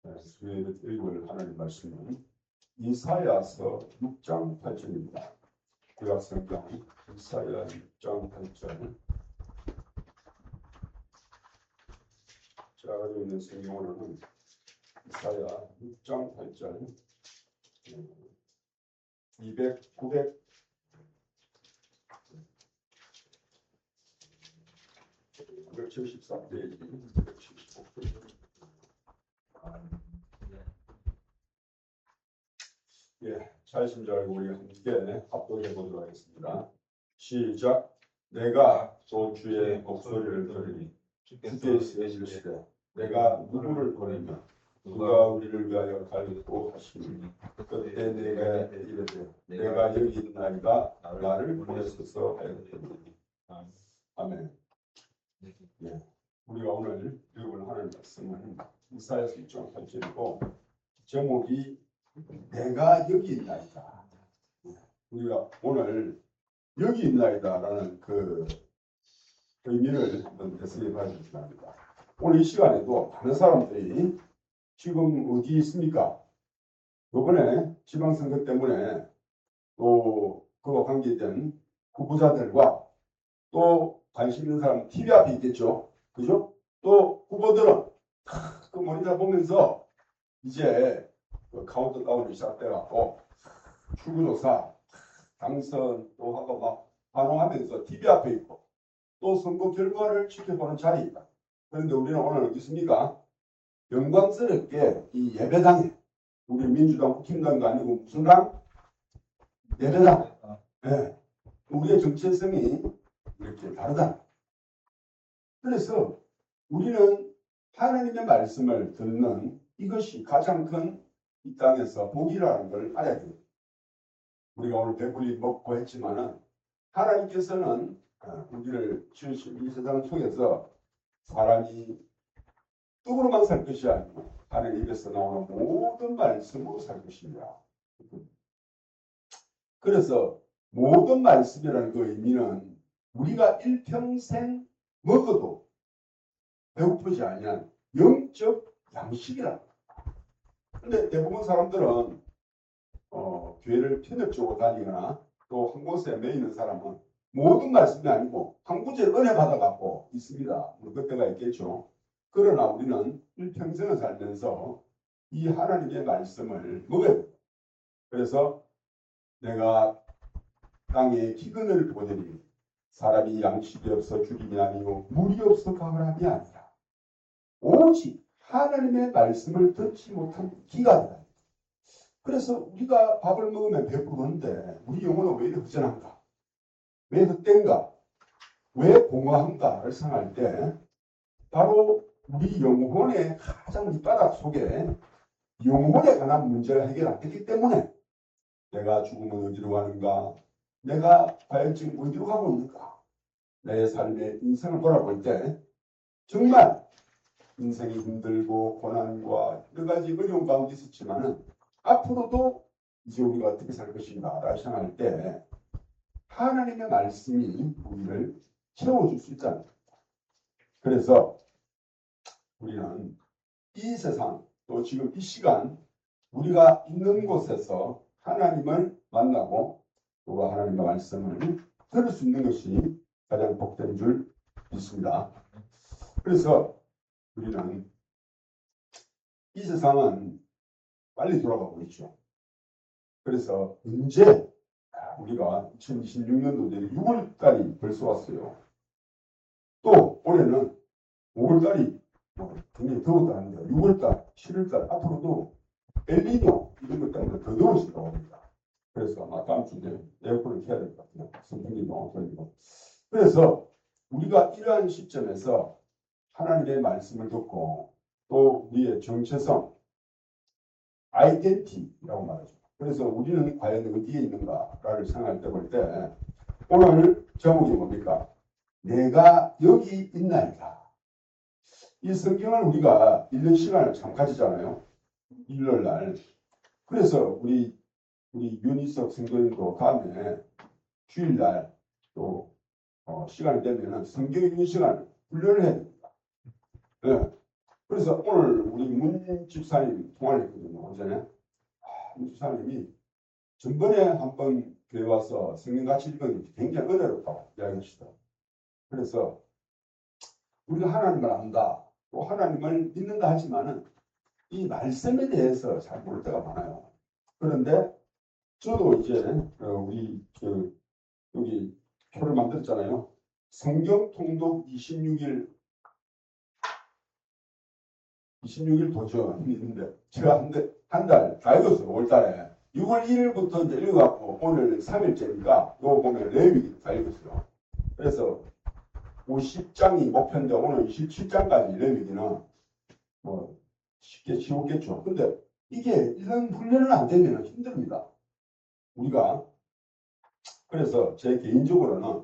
수요일에 읽을 하나님 말씀은 이사야서 6장 8절입니다. 구약성경 이사야 6장 8절. 제가 가지고 있는 성경으로는 이사야 6장 8절 973페이지 275페이지. 찾으신 줄 알고 우리 함께 합독해 보도록 하겠습니다. 시작. 내가 또 주의 목소리를 들으니 주께서 이르시되 내가 누구를 보내며 누가 우리를 위하여 갈고 하시니 그때 내가 이르되 내가 여기 있나이다 나를 보내소서 하였더니. 아멘. 우리가 오늘 읽을 하나님 말씀은 이사야서 6장 8절이고 제목이 내가 여기 있나이다. 우리가 오늘 여기 있나이다라는 그 의미를 한번 되새겨 봐야 합니다. 오늘 이 시간에도 많은 사람들이 지금 어디 있습니까? 이번에 지방선거 때문에 또 그와 관계된 후보자들과 또 관심 있는 사람 TV 앞에 있겠죠. 그죠? 또 후보들은 그 모니터 보면서 이제 그 카운트다운이 시작돼갖고 출구조사 당선 또 하고 막 반응하면서 TV 앞에 있고 또 선거 결과를 지켜보는 자리이다. 그런데 우리는 오늘 어디 있습니까? 영광스럽게 이 예배당에 우리 민주당 국힘당도 아니고 무슨 당? 예배당. 네. 우리의 정체성이 이렇게 다르다. 그래서 우리는 하나님의 말씀을 듣는 이것이 가장 큰 이 땅에서 복이라는 걸 알아야 됩니다. 우리가 오늘 배불리 먹고 했지만은 하나님께서는 우리를 지으신 이 세상 속에서 사람이 떡으로만 살 것이 아니고 하나님 입에서 나오는 모든 말씀으로 살 것입니다. 그래서 모든 말씀이라는 그 의미는 우리가 일평생 먹어도 배고프지 아니한 영적 양식이라. 근데 대부분 사람들은 교회를 편협적으로 다니거나 또 한 곳에 매이는 사람은 모든 말씀이 아니고 한 구절 은혜 받아갖고 있습니다. 그때가 있겠죠. 그러나 우리는 일평생을 살면서 이 하나님의 말씀을 먹어야 됩니다. 그래서 내가 땅에 기근을 보내니 사람이 양식이 없어 죽임이 아니요 물이 없어 가을함이 아니라 오직 하나님의 말씀을 듣지 못한 기간이다. 그래서 우리가 밥을 먹으면 배부른데 우리 영혼은 왜 이렇게 허전한가? 왜 헛된가? 왜 공허한가를 생각할 때 바로 우리 영혼의 가장 밑바닥 속에 영혼에 관한 문제를 해결 안 했기 때문에 내가 죽으면 어디로 가는가? 내가 과연 지금 어디로 가고 있는가? 내 삶의 인생을 돌아볼 때 정말 인생이 힘들고 고난과 여러 가지 어려운 가운데 있었지만은 앞으로도 이제 우리가 어떻게 살 것인가 라고 생각할 때 하나님의 말씀이 우리를 채워줄 수 있다는 겁니다. 그래서 우리는 이 세상 또 지금 이 시간 우리가 있는 곳에서 하나님을 만나고 또 하나님의 말씀을 들을 수 있는 것이 가장 복된 줄 믿습니다. 그래서 우리는 이 세상은 빨리 돌아가고 있죠. 그래서 언제 우리가 2026년도 내일 6월달이 벌써 왔어요. 또 올해는 5월달이 굉장히 더웠다는데 6월달, 7월달 앞으로도 엘니뇨 이런 것 때문에 더 더워진다고 합니다. 그래서 아마 다음 주에 에어컨을 켜야 될 것 같아요. 선풍기 너무 돌리고. 그래서 우리가 이러한 시점에서 하나님의 말씀을 듣고 또 우리의 정체성, 아이덴티티라고 말하죠. 그래서 우리는 과연 어디에 있는가를 생각할 때 볼 때 오늘 제목이 뭡니까? 내가 여기 있나이다. 이 성경을 우리가 읽는 시간을 참 가지잖아요. 일요일날. 그래서 우리 윤희석 성도님도 다음에 주일날 또 시간이 되면 성경 읽는 시간을 훈련을 해야 됩니다. 네. 그래서 오늘 우리 문 집사님 통화를 했거든요. 오전에. 문 집사님이 전번에 한번 교회 와서 성경 같이 읽었는데 굉장히 은혜롭다고 이야기하시더라고요. 그래서 우리가 하나님을 안다, 또 하나님을 믿는다 하지만은 이 말씀에 대해서 잘 모를 때가 많아요. 그런데 저도 이제 우리 여기 표를 만들었잖아요. 성경 통독 26일 도전이 있는데 제가 한 달 다 읽었어요. 5월달에 6월 1일부터 이제 읽어갖고 오늘 3일째니까 이거 보면 레위기 다 읽었어요. 그래서 50장이 목표인데 오늘 27장까지 레위기는 뭐 쉽게 쉬웠겠죠. 근데 이게 이런 훈련을 안 되면 힘듭니다. 우리가 그래서 제 개인적으로는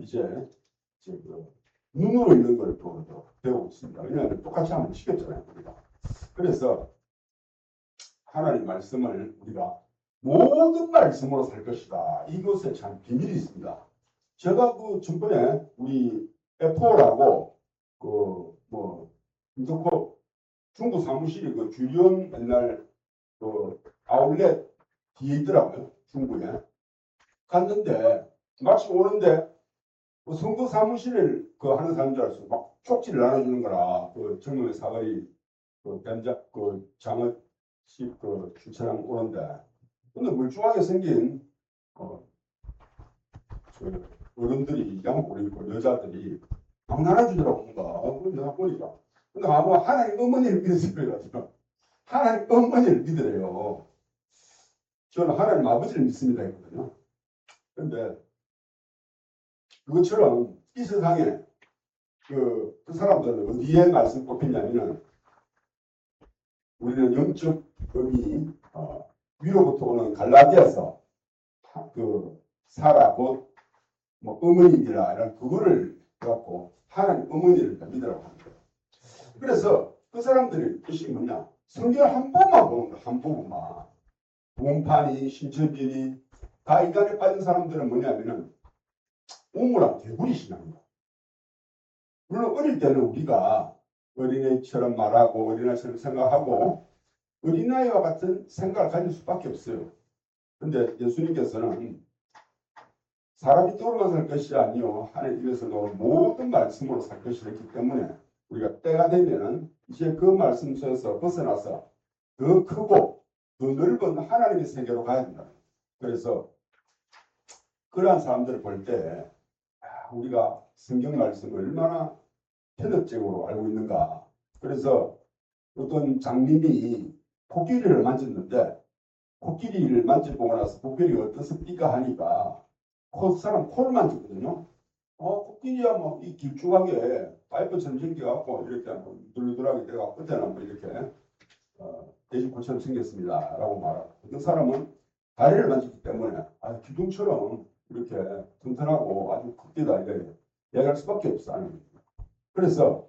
이제 그 눈으로 읽는 걸 또 배우고 있습니다. 왜냐하면 똑같이 하면 쉽겠잖아요. 우리가. 그래서 하나님 말씀을 우리가 모든 말씀으로 살 것이다. 이것에 참 비밀이 있습니다. 제가 그 전번에 우리 F4라고 인터코 중국 사무실이 그 주리온 맨날 그 아울렛 뒤에 있더라고요. 중국에. 갔는데 마침 오는데 그 선거 사무실을 그 하는 사람인 줄 알았어. 막 쪽지를 나눠주는 거라. 그 젊은 사거리 그 뱀작 그 장어식 그 주차장 오는데 근데 멀쩡하게 생긴 어른들이 양복 입고 여자들이 막 나눠주더라고 뭔가. 내가 보니까 근데 아마 하나님 어머니를 믿으세요. 그래가지고 하나님 어머니를 믿으래요. 저는 하나님 아버지를 믿습니다 했거든요. 근데 그것처럼 이 세상에 그 사람들은 어디에 말씀 꼽히냐면은 우리는 영적 의미 위로부터 오는 갈라디아서 그 사라 곧 뭐 어머니니라 이런 그거를 갖고 하나님 어머니를 믿으라고 하는 거예요. 그래서 그 사람들이 뜻이 뭐냐? 성경 한 부분만 보는 거야. 한 부분만. 본판이 신천지니 다 인간에 빠진 사람들은 뭐냐면은 우물랑 개구리 신앙이야. 물론 어릴 때는 우리가 어린애처럼 말하고 어린아이처럼 생각하고 어린아이와 같은 생각을 가질 수밖에 없어요. 근데 예수님께서는 사람이 떡으로만 살 것이 아니요 하나님 입에서 나온 모든 말씀으로 살 것이라 했기 때문에 우리가 때가 되면은 이제 그 말씀 속에서 벗어나서 더 크고 더 넓은 하나님의 세계로 가야 된다. 그래서 그러한 사람들을 볼 때 우리가 성경 말씀을 얼마나 편협적으로 알고 있는가. 그래서 어떤 장님이 코끼리를 만졌는데 코끼리를 만져보고 나서 코끼리가 어떻습니까 하니까 사람 코를 만졌거든요. 코끼리야 뭐 이 길쭉하게 파이프처럼 생겨갖고 이렇게 누르르하게 돼가 끝에는 뭐 이렇게 돼지코처럼 생겼습니다 라고 말하고 어떤 사람은 다리를 만졌기 때문에 기둥처럼 이렇게 튼튼하고 아주 크기다 이래 얘기할 수밖에 없어. 그래서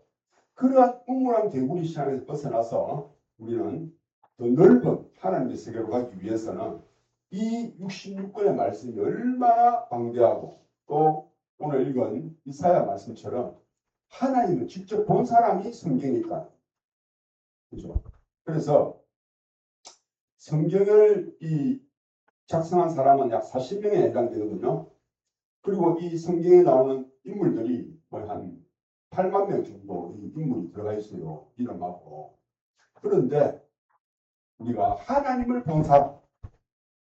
그러한 우물한 개구리 시장에서 벗어나서 우리는 더 넓은 하나님의 세계로 가기 위해서는 이 66권의 말씀이 얼마나 방대하고 또 오늘 읽은 이사야 말씀처럼 하나님을 직접 본 사람이 성경이니까. 그죠? 그래서 성경을 작성한 사람은 약 40명에 해당되거든요. 그리고 이 성경에 나오는 인물들이 한 8만 명 정도 이 인물이 들어가 있어요. 이름하고. 그런데 우리가 하나님을 본 사람이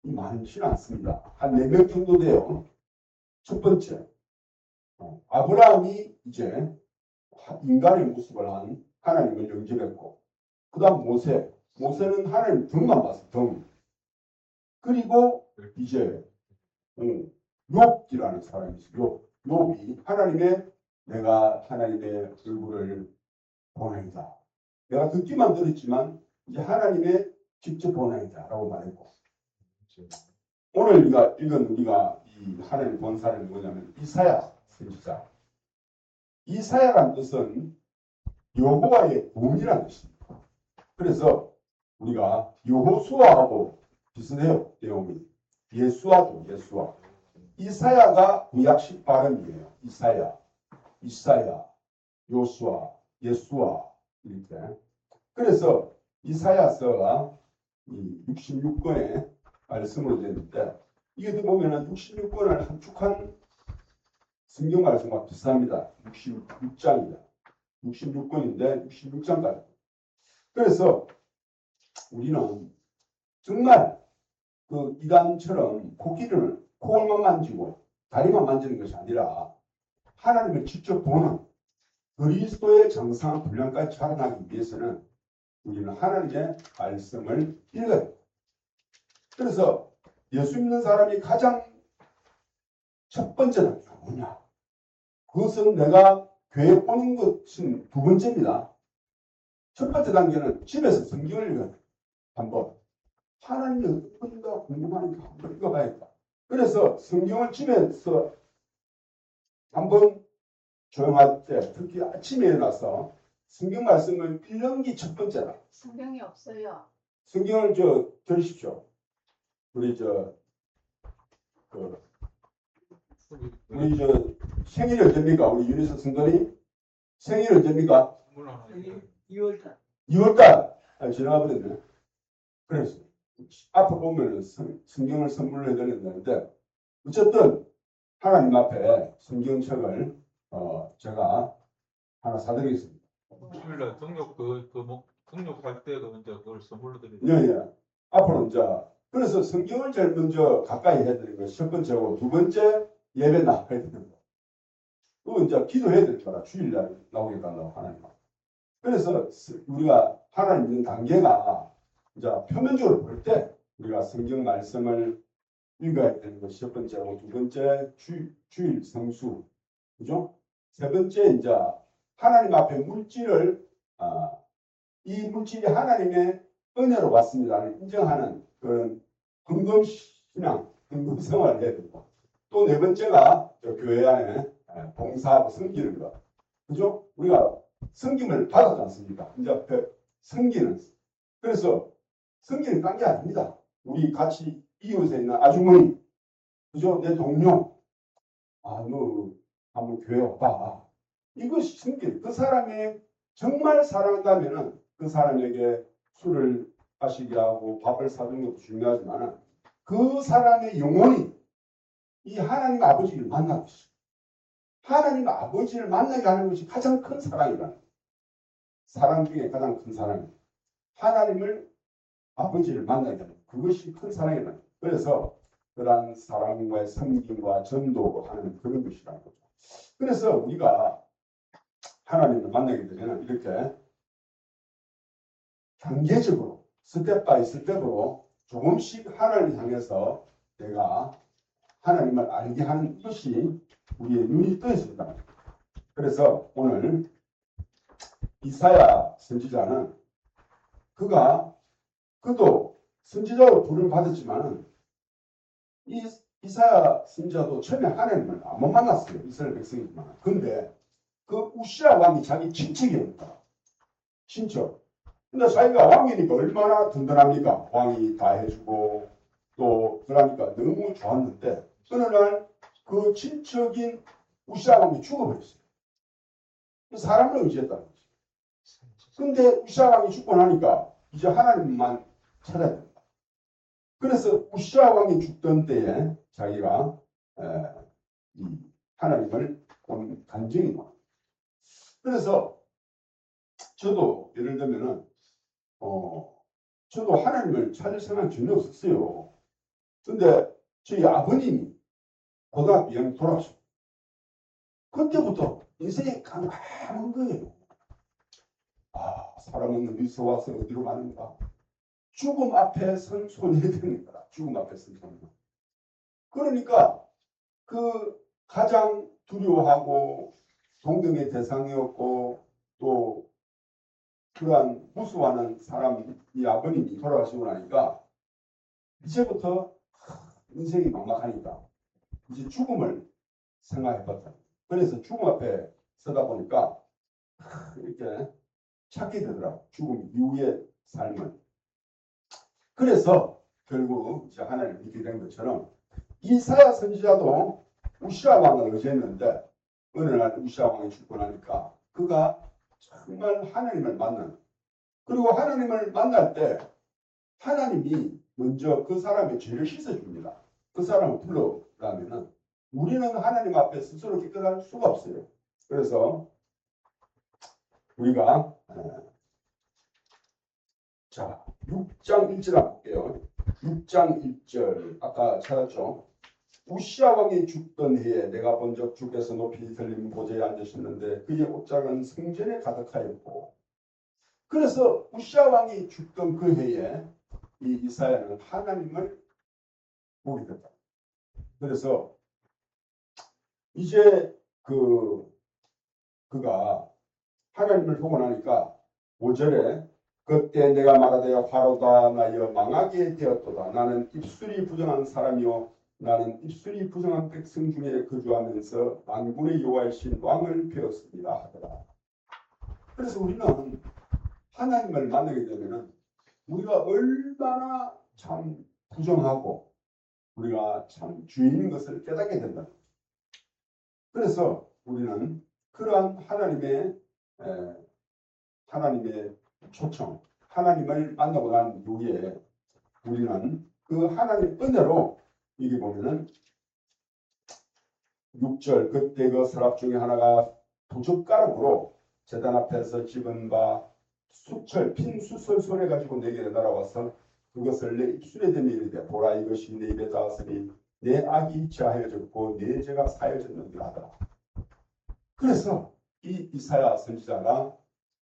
많지는 않습니다. 한 4명 정도 돼요. 첫 번째, 아브라함이 이제 인간의 모습을 한 하나님을 영접했고, 그 다음 모세는 하나님 등만 봤어, 등. 그리고 이제 욥이라는 사람이 있어요. 욥이 내가 하나님의 얼굴을 보내이다. 내가 듣기만 들었지만 이제 하나님의 직접 보내이다 라고 말했고, 오늘 우리가 이 하나님 본 사람이 뭐냐면 이사야 선지자. 이사야란 뜻은 여호와의 구원이라는 뜻입니다. 그래서 우리가 여호수아하고 비슷해요. 내용이 예수아죠. 예수아. 이사야가 구약식 발음이에요. 이사야, 요수아, 예수아 이렇게. 그래서 이사야서가 이 66권의 말씀으로 되는데 이게 보면은 66권을 함축한 성경 말씀과 비슷합니다. 66장입니다. 66권인데 66장까지. 그래서 우리는 정말 그 이단처럼 코골만 만지고 다리만 만지는 것이 아니라 하나님을 직접 보는 그리스도의 정상한 분량까지 자라나기 위해서는 우리는 하나님의 말씀을 읽어야 됩니다. 그래서 예수 믿는 사람이 가장 첫 번째는 뭐냐? 그것은 내가 교회 오는 것은 두 번째입니다. 첫 번째 단계는 집에서 성경을 읽어야 돼요. 한번. 하나님이 어떤가 궁금하니까 한번 읽어봐야겠다. 그래서 성경을 집에서 한번 조용할 때, 특히 아침에 일어나서 성경 말씀을 읽는 게 첫 번째다. 성경이 없어요. 성경을 들으십시오. 우리 생일이 언제입니까? 우리 윤희석 성도님 생일이 언제입니까? 2월달. 2월달. 지나가 버렸네. 그래서 앞에 보면 성경을 선물로 해드렸는데 어쨌든 하나님 앞에 성경책을 제가 하나 사드리겠습니다. 10일날 등록할 때 이제 그걸 선물로 드리고. 예. 앞으로 이제 그래서 성경을 제일 먼저 가까이 해드리는 것이 첫 번째고 두 번째 예배 나가야 되는 거. 또 이제 기도해야 될 거라 주일날 나오게 달라고 하나님. 그래서 우리가 하나님 믿는 단계가 이제 표면적으로 볼 때 우리가 성경 말씀을 읽어야 되는 것이 첫 번째고 두 번째 주일 성수, 그죠? 세 번째 이제 하나님 앞에 물질을 이 물질이 하나님의 은혜로 왔습니다를 인정하는 그런 헌금신앙, 헌금생활을 해야 되고 또 네 번째가 교회 안에 봉사하고 섬기는 것, 그죠? 우리가 섬김을 받았지 않습니까? 이제 앞에 섬기는. 그래서 섬기는 딴 게 아닙니다. 우리 같이 이웃에 있는 아주머니, 그죠? 내 동료, 너 한번 교회 와봐. 이것이 섬기는. 그 사람이 정말 사랑한다면은 그 사람에게 술을 마시게 하고 밥을 사주는 것도 중요하지만 그 사람의 영혼이 이 하나님 아버지를 만나고 있어요. 하나님 아버지를 만나게 하는 것이 가장 큰 사랑이다. 사랑 중에 가장 큰 사랑입니다. 하나님을 아버지를 만나게 하는 그것이 큰 사랑이다. 그래서 그러한 사랑과의 섬김과 전도하는 그런 것이라는 거죠. 그래서 우리가 하나님을 만나게 되면 이렇게 단계적으로 스텝 바이 스텝으로 조금씩 하나님을 향해서 내가 하나님을 알게 하는 것이 우리의 눈이 떠 있습니다. 그래서 오늘 이사야 선지자는 그도 선지자로 부름을 받았지만 이사야 선지자도 처음에 하나님을 못 만났어요. 이스라엘 백성이지만. 근데 그 우시아 왕이 자기 친척이었다. 친척. 근데 자기가 왕이니까 얼마나 든든합니까? 왕이 다 해주고 또 그러니까 너무 좋았는데 어느 날 그 친척인 우시아 왕이 죽어버렸어요. 사람을 의지했다는 거죠. 근데 우시아 왕이 죽고 나니까 이제 하나님만 찾아야 된다. 그래서 우시아 왕이 죽던 때에 자기가 이 하나님을 본 간증이 나와요. 그래서 저도 예를 들면은 저도 하나님을 찾을 생각이 전혀 없었어요. 근데 저희 아버님이 고등학교 2학년 돌아가셨어요. 그때부터 인생이 깜깜한 거예요. 사람은 어디서 와서 어디로 가는가? 죽음 앞에 선 손해야 되는 거라. 죽음 앞에 선 손해. 그러니까 그 가장 두려워하고 동경의 대상이었고 또 그러한 무수하는 사람, 이 아버님이 돌아가시고 나니까 이제부터 인생이 막막하니까 이제 죽음을 생각해봤다. 그래서 죽음 앞에 서다 보니까 이렇게 찾게 되더라고. 죽음 이후의 삶을. 그래서 결국 이제 하나님을 믿게 된 것처럼 이사야 선지자도 우시아 왕을 의지했는데 어느 날 우시아 왕이 죽고 나니까 그가 정말 하나님을 만나는, 그리고 하나님을 만날 때 하나님이 먼저 그 사람의 죄를 씻어줍니다. 그 사람을 불러가면은 우리는 하나님 앞에 스스로 깨끗할 수가 없어요. 그래서 우리가 자 6장 1절 한번 볼게요. 6장 1절 아까 찾았죠. 우시아 왕이 죽던 해에 내가 본적 주께서 높이 들린 보좌에 앉으셨는데 그의 옷장은 성전에 가득하였고, 그래서 우시아 왕이 죽던 그 해에 이 이사야는 하나님을 보게 됐다. 그래서 이제 그가 하나님을 보고 나니까 5절에 그때 내가 말하되 화로다 나여 망하게 되었도다. 나는 입술이 부정한 사람이요 나는 입술이 부정한 백성 중에 거주하면서 만군의 여호와이신 왕을 배웠습니다 하더라. 그래서 우리는 하나님을 만나게 되면은 우리가 얼마나 참 부정하고 우리가 참 죄인인 것을 깨닫게 된다. 그래서 우리는 그러한 하나님의 초청, 하나님을 만나고 난 후에 우리는 그 하나님 은혜로 여기 보면은 6절 그때 그 서랍 중에 하나가 부젓가락으로 제단 앞에서 집은 바 수철 핀 수설 손에 가지고 내게 날아와서 그것을 내 입술에 대며 이르되 보라 이것이 내 입에 닿았으니 내 악이 자하여졌고 내 죄가 사여졌느니라 하더라. 그래서 이 이사야 선지자가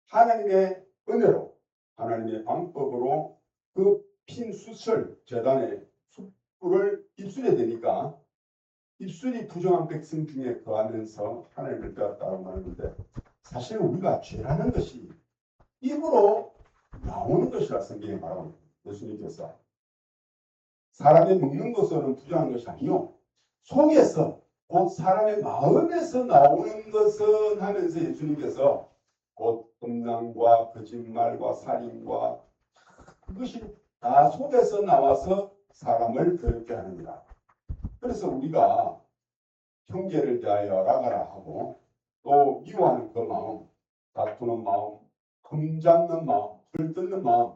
하나님의 은혜로 하나님의 방법으로 그 핀 수철 제단의 숯불을 입술에 대니까 입술이 부정한 백성 중에 거하면서 하나님을 배웠다고 하는데, 사실 우리가 죄라는 것이 입으로 나오는 것이라 성경에 말합니다. 예수님께서 사람이 먹는 것으로는 부정한 것이 아니요 속에서 곧 사람의 마음에서 나오는 것은 하면서 예수님께서 곧 음란과 거짓말과 살인과 그것이 다 속에서 나와서 사람을 더럽게 하느니라. 그래서 우리가 형제를 대하여 라가라 하고 또 미워하는 그 마음, 다투는 마음, 흠잡는 마음, 들뜯는 마음,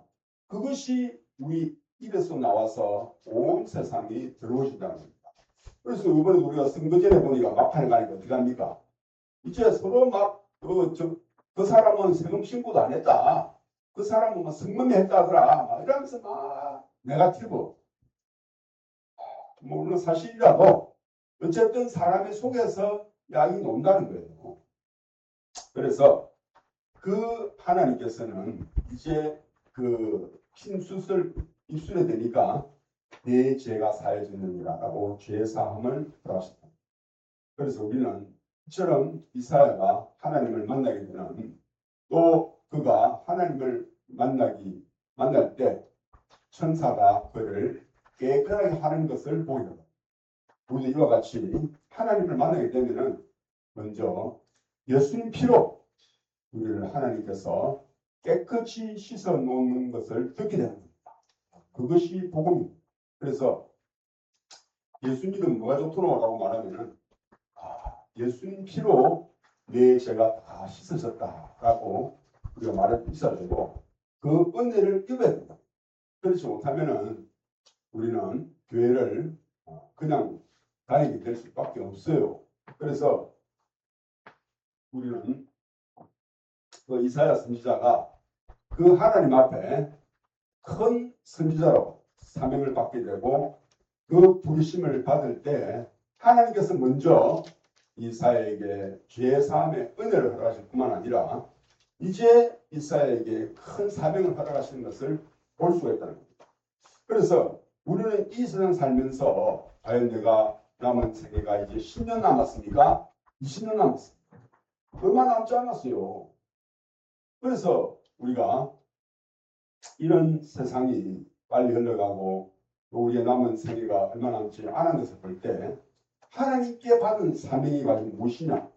그것이 우리 입에서 나와서 온 세상이 들어오신다는 겁니다. 그래서 이번에 우리가 선거전에 보니까 막판에 가니까 어떻게 합니까? 이제 서로 막 그 사람은 세금 신고도 안 했다. 그 사람은 뭐 성범죄 했다더라. 이러면서 막 네거티브. 물론 사실이라도 어쨌든 사람의 속에서 약이 논다는 거예요. 그래서 그 하나님께서는 이제 그 흰수술 입술에 대니까 내 죄가 사해졌느니라라고 죄 사함을 허락하셨다. 그래서 우리는 이처럼 이사야가 하나님을 만나게 되는, 또 그가 하나님을 만날 때 천사가 그를 깨끗하게 하는 것을 보게 됩니다. 우리도 이와 같이 하나님을 만나게 되면은 먼저 예수님 피로 우리를 하나님께서 깨끗이 씻어 놓는 것을 듣게 되는 겁니다. 그것이 복음입니다. 그래서 예수 믿으면 뭐가 좋더라고 말하면은 예수님 피로 내 죄가 다 씻어졌다라고 우리가 말할 수 있어야 되고 그 은혜를 입어야 된다. 그렇지 못하면은 우리는 교회를 그냥 다니게 될 수밖에 없어요. 그래서 우리는 그 이사야 선지자가 그 하나님 앞에 큰 선지자로 사명을 받게 되고 그 부르심을 받을 때 하나님께서 먼저 이사야에게 죄 사함의 은혜를 허락하실 뿐만 아니라 이제 이사야에게 큰 사명을 허락하시는 것을 볼 수가 있다는 겁니다. 그래서 우리는 이 세상 살면서 과연 내가 남은 세계가 이제 10년 남았습니까? 20년 남았습니까? 얼마 남지 않았어요. 그래서 우리가 이런 세상이 빨리 흘러가고 또 우리의 남은 세계가 얼마 남지 않은 것을 볼 때 하나님께 받은 사명이 가지고 무엇이냐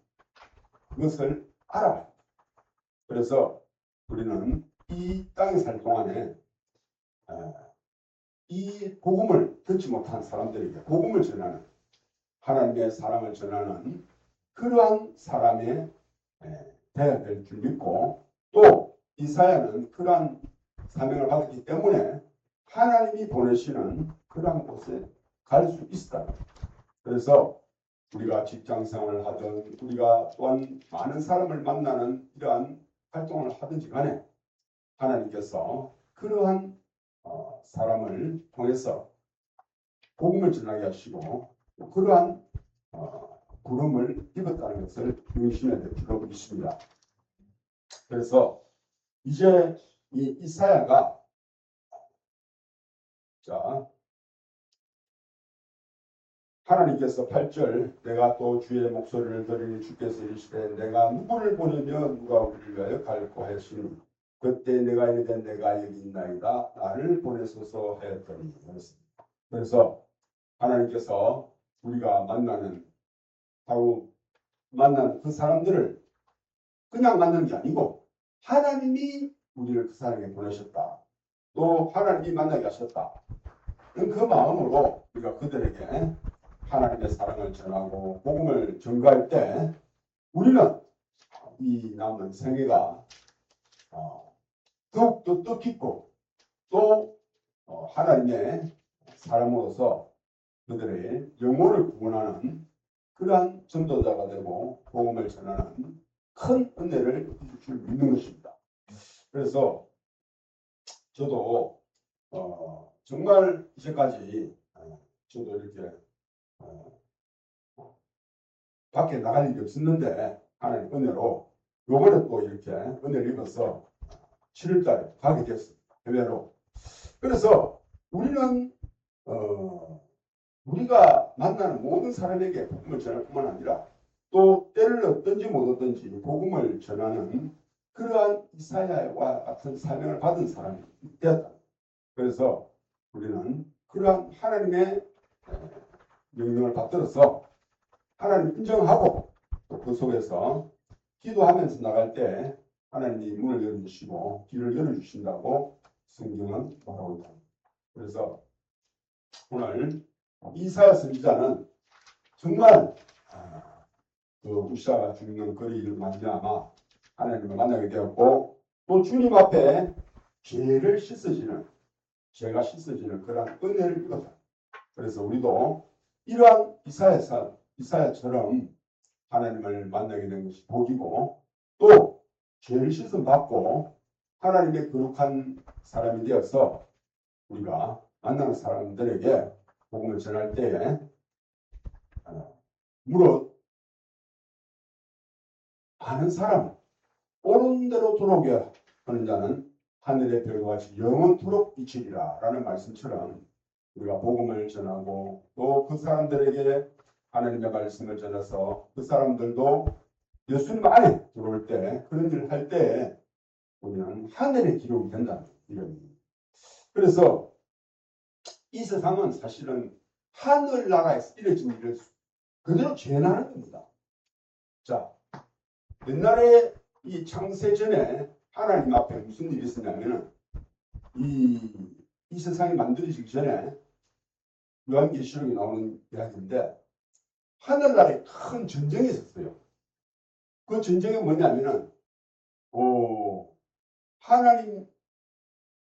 그것을 알아야 합니다. 그래서 우리는 이 땅에 살 동안에 이 복음을 듣지 못한 사람들에게 복음을 전하는, 하나님의 사랑을 전하는 그러한 사람의 돼야 될 줄 믿고 또 이사야는 그러한 사명을 받았기 때문에 하나님이 보내시는 그러한 곳에 갈 수 있다. 그래서 우리가 직장 생활을 하든 우리가 또한 많은 사람을 만나는 이러한 활동을 하든지 간에 하나님께서 그러한 사람을 통해서 복음을 전하게 하시고 그러한 부름을 입었다는 것을 명심해야 될 줄로 믿습니다. 그래서 이제 이 이사야가 자 하나님께서 8절 내가 또 주의 목소리를 들으니 주께서 이르시되 내가 누구를 보내면 누가 우리를 위하여 갈고 하시니 그때 내가 이르되 내가 여기 있나이다 나를 보내소서 하였더니 그래서 하나님께서 우리가 만나는 바로 만난 그 사람들을 그냥 만나는 게 아니고 하나님이 우리를 그 사람에게 보내셨다. 또 하나님이 만나게 하셨다. 그 마음으로 우리가 그들에게 하나님의 사랑을 전하고 복음을 전가할 때 우리는 이 남은 생애가 더욱더 뜻깊고 또 하나님의 사람으로서 그들의 영혼을 구원하는 그러한 전도자가 되고 복음을 전하는 큰 은혜를 입을 줄 믿는 것입니다. 그래서 저도 정말 이제까지 저도 이렇게 밖에 나갈 일이 없었는데 하나님 은혜로 요번에 또 이렇게 은혜를 입어서 7월달에 가게 됐습니다. 해외로. 그래서 우리는 우리가 만나는 모든 사람에게 복음을 전할 뿐만 아니라 또 때를 얻든지 못 얻든지 복음을 전하는 그러한 이사야와 같은 사명을 받은 사람이 되었다. 그래서 우리는 그러한 하나님의 명령을 받들어서 하나님 인정하고 또 그 속에서 기도하면서 나갈 때 하나님이 문을 열어주시고 길을 열어주신다고 성경은 말하고 있다. 그래서 오늘 이사야 선지자는 정말 그 우시아가 죽는 거리를 말미암아 하나님을 만나게 되었고 또 주님 앞에 죄가 씻어지는 그런 은혜를 입었다. 그래서 우리도 이러한 이사야처럼 하나님을 만나게 된 것이 복이고 또 죄를 씻음 받고 하나님의 거룩한 사람이 되어서 우리가 만나는 사람들에게 복음을 전할 때에 무릇 많은 사람 옳은 대로 돌아오게 하는 자는 하늘의 별과 같이 영원토록 비치리라 라는 말씀처럼 우리가 복음을 전하고 또 그 사람들에게 하나님의 말씀을 전해서 그 사람들도 예수님 안에 들어올 때 그런 일을 할 때 우리는 하늘의 기록이 된다는 이런. 그래서 이 세상은 사실은 하늘나라에서 이뤄진 일을 그대로 재현하는 겁니다. 자, 옛날에 이 창세 전에 하나님 앞에 무슨 일이 있었냐면은 이 세상이 만들어지기 전에 요한계시록에 나오는 이야기인데 하늘나라에 큰 전쟁이 있었어요. 그 전쟁이 뭐냐면은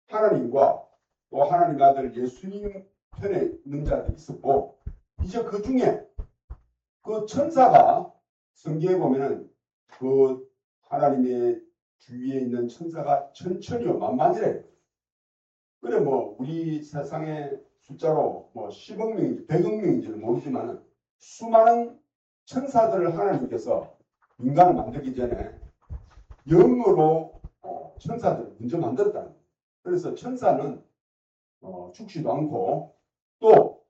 하나님과 또 하나님의 아들 예수님 편에 있는 자들이 있었고 이제 그 중에 그 천사가 성경에 보면은 그 하나님의 주위에 있는 천사가 천천히요 만만이래. 그래 뭐 우리 세상의 숫자로 뭐 10억 명인지 100억 명인지는 모르지만 수많은 천사들을 하나님께서 인간을 만들기 전에 영으로 천사들을 먼저 만들었다는 거예요. 그래서 천사는 죽지도 않고 또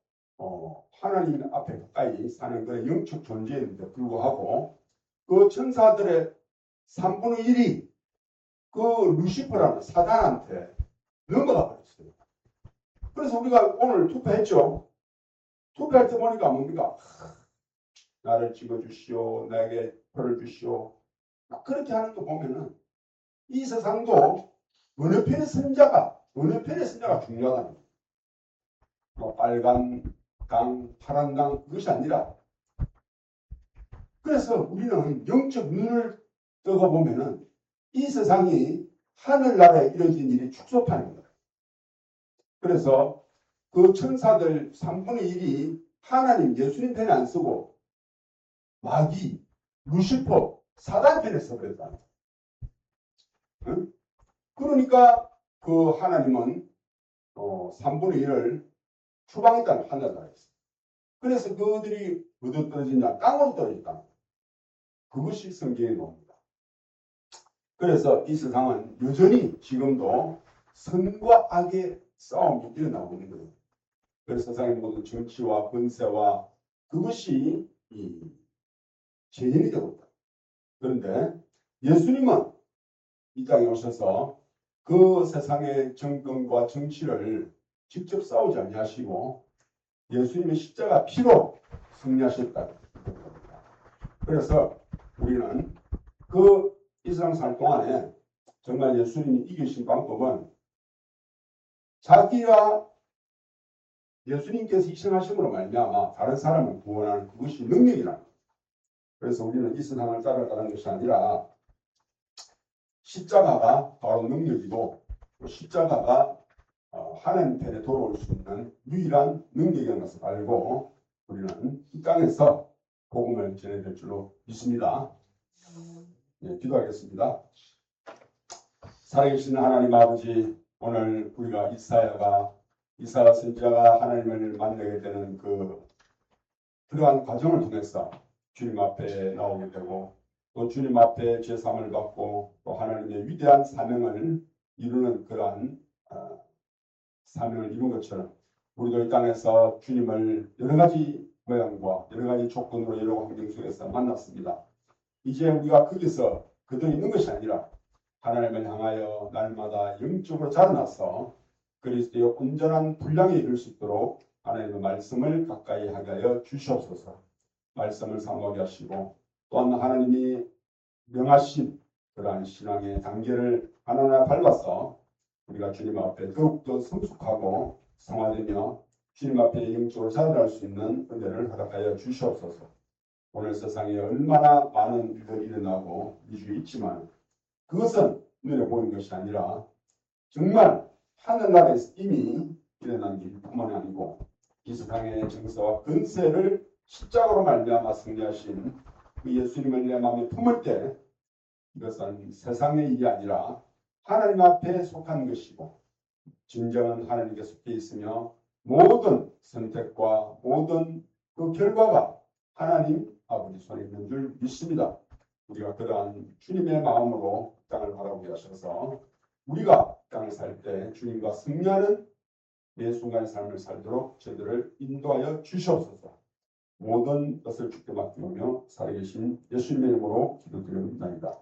하나님 앞에 가까이 사는 그런 영적 존재인데 불구하고 그 천사들의 3분의 1이 그 루시퍼라는 사단한테 넘어가 버렸어요. 그래서 우리가 오늘 투표했죠. 투표할 때 보니까 뭡니까? 나를 찍어주시오. 나에게 표를 주시오. 그렇게 하는 거 보면은 이 세상도 어느 편의 선자가 중요하다는 거예요. 뭐 빨간 당, 파란 당 그것이 아니라 그래서 우리는 영적 눈을 뜨거 보면은 이 세상이 하늘나라에 이루어진 일이 축소판인 거예요. 그래서 그 천사들 3분의 1이 하나님 예수님 편에 안 쓰고 마귀, 루시퍼, 사단 편에 써버렸다. 응? 그러니까 그 하나님은 3분의 1을 추방의 땅 하늘나라에 있어요. 그래서 그들이 어디로 떨어지냐? 땅으로 떨어졌다. 그것이 성경에 나옵니다. 그래서 이 세상은 여전히 지금도 선과 악의 싸움이 일어나고 있는 거예요. 그래서 세상의 모든 정치와 권세와 그것이 재현이 되고 있다. 그런데 예수님은 이 땅에 오셔서 그 세상의 정권과 정치를 직접 싸우지 아니하시고 예수님의 십자가 피로 승리하셨다. 그래서 우리는 그 이 세상 살 동안에 정말 예수님이 이기신 방법은 자기가 예수님께서 희생하심으로 말미암아 다른 사람을 구원하는 그것이 능력이라. 그래서 우리는 이 세상을 따라가는 것이 아니라 십자가가 바로 능력이고 십자가가 하나님 편에 돌아올 수 있는 유일한 능력이라는 것을 알고 우리는 이 땅에서 복음을 전해야 될 줄로 믿습니다. 네, 기도하겠습니다. 살아계신 하나님 아버지, 오늘 우리가 이사야 선지자가 하나님을 만나게 되는 그러한 과정을 통해서 주님 앞에 나오게 되고 또 주님 앞에 제사함을 받고 또 하나님의 위대한 사명을 이루는 그러한 사명을 이룬 것처럼 우리도 이 땅에서 주님을 여러 가지 모양과 여러 가지 조건으로 여러 환경 속에서 만났습니다. 이제 우리가 거기서 그대로 있는 것이 아니라 하나님을 향하여 날마다 영적으로 자라나서 그리스도의 온전한 분량에 이를 수 있도록 하나님의 말씀을 가까이 하게 하여 주시옵소서. 말씀을 사모하게 하시고 또한 하나님이 명하신 그러한 신앙의 단계를 하나하나 밟아서 우리가 주님 앞에 더욱더 성숙하고 성화되며 주님 앞에 영적으로 자라날 수 있는 은혜를 허락하여 주시옵소서. 오늘 세상에 얼마나 많은 일들이 일어나고 이슈 있지만 그것은 눈에 보이는 것이 아니라 정말 하늘나라에서 이미 일어난 일뿐만 아니고 이 세상의 정서와 근세를 십자가로 말미암아 승리하신 그 예수님을 내 마음에 품을 때 이것은 세상의 일이 아니라 하나님 앞에 속한 것이고 진정한 하나님께 속해 있으며 모든 선택과 모든 그 결과가 하나님 아버지 손에 있는 줄 믿습니다. 우리가 그러한 주님의 마음으로 땅을 바라보게 하셔서 우리가 땅을 살 때 주님과 승리하는 매 순간의 삶을 살도록 저희들을 인도하여 주시옵소서. 모든 것을 주께 맡기며 살아계신 예수님의 이름으로 기도드립니다.